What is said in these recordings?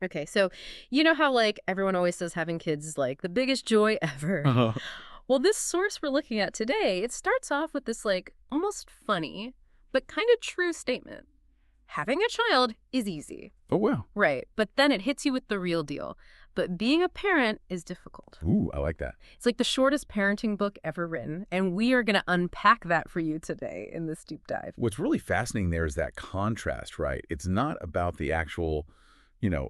Okay, so you know how like everyone always says having kids is like the biggest joy ever. Uh-huh. Well, this source we're looking at today, it starts off with this like almost funny, but kind of true statement. Having a child is easy. Oh, wow. Right, but then it hits you with the real deal. But being a parent is difficult. Ooh, I like that. It's like the shortest parenting book ever written, and we are going to unpack that for you today in this deep dive. What's really fascinating there is that contrast, right? It's not about the actual,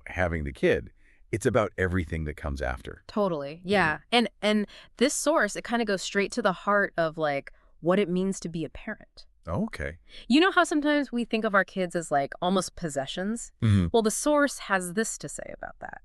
having the kid. It's about everything that comes after. Totally. Yeah. And this source, it kind of goes straight to the heart of like what it means to be a parent. Okay. You know how sometimes we think of our kids as like almost possessions? Hmm. Well, the source has this to say about that.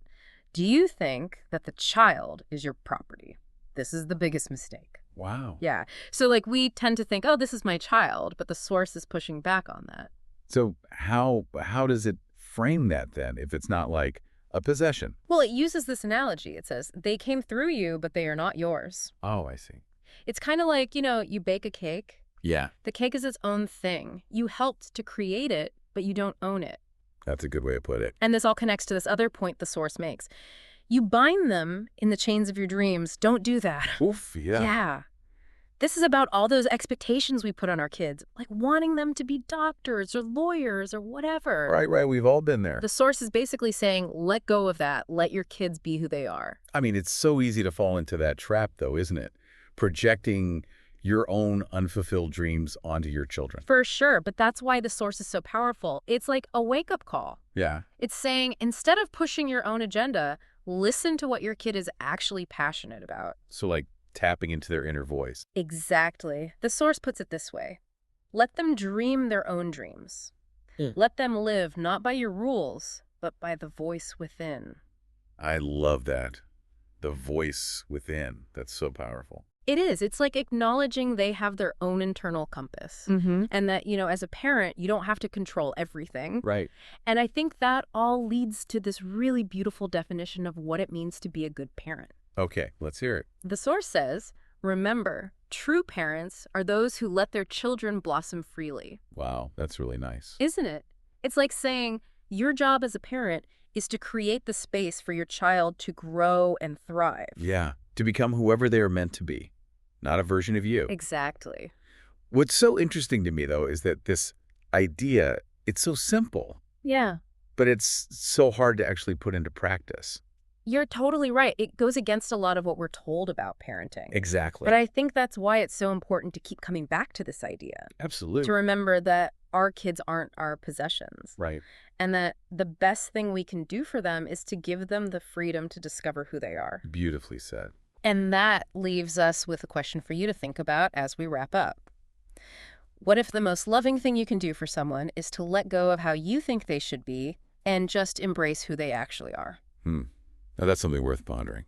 Do you think that the child is your property? This is the biggest mistake. Wow. Yeah. So like we tend to think, oh, this is my child, but the source is pushing back on that. So how does it frame that then if it's not like a possession? Well, it uses this analogy. It says, they came through you, but they are not yours. Oh, I see. It's kind of like, you bake a cake. Yeah, The cake is its own thing. You helped to create it, but you don't own it. that's a good way to put it. And this all connects to this other point the source makes. You bind them in the chains of your dreams. Don't do that. Oof, yeah. Yeah. This is about all those expectations we put on our kids, like wanting them to be doctors or lawyers or whatever. Right. We've all been there. The source is basically saying, let go of that. Let your kids be who they are. I mean, it's so easy to fall into that trap, though, isn't it? Projecting your own unfulfilled dreams onto your children. For sure, but that's why the source is so powerful. It's like a wake-up call. Yeah. It's saying, instead of pushing your own agenda, listen to what your kid is actually passionate about. So, like, tapping into their inner voice. Exactly. The source puts it this way. Let them dream their own dreams. Let them live not by your rules, but by the voice within. I love that. The voice within. That's so powerful. It is. It's like acknowledging they have their own internal compass. And that, as a parent, you don't have to control everything. Right. And I think that all leads to this really beautiful definition of what it means to be a good parent. Okay, let's hear it. The source says, remember, true parents are those who let their children blossom freely. Wow, that's really nice. Isn't it? It's like saying your job as a parent is to create the space for your child to grow and thrive. Yeah, to become whoever they are meant to be, not a version of you. Exactly. What's so interesting to me, though, is that this idea, it's so simple, Yeah. but it's so hard to actually put into practice. You're totally right. It goes against a lot of what we're told about parenting. Exactly. But I think that's why it's so important to keep coming back to this idea, Absolutely. to remember that our kids aren't our possessions, Right. and that the best thing we can do for them is to give them the freedom to discover who they are. Beautifully said. And that leaves us with a question for you to think about as we wrap up. What if the most loving thing you can do for someone is to let go of how you think they should be and just embrace who they actually are? Now, that's something worth pondering.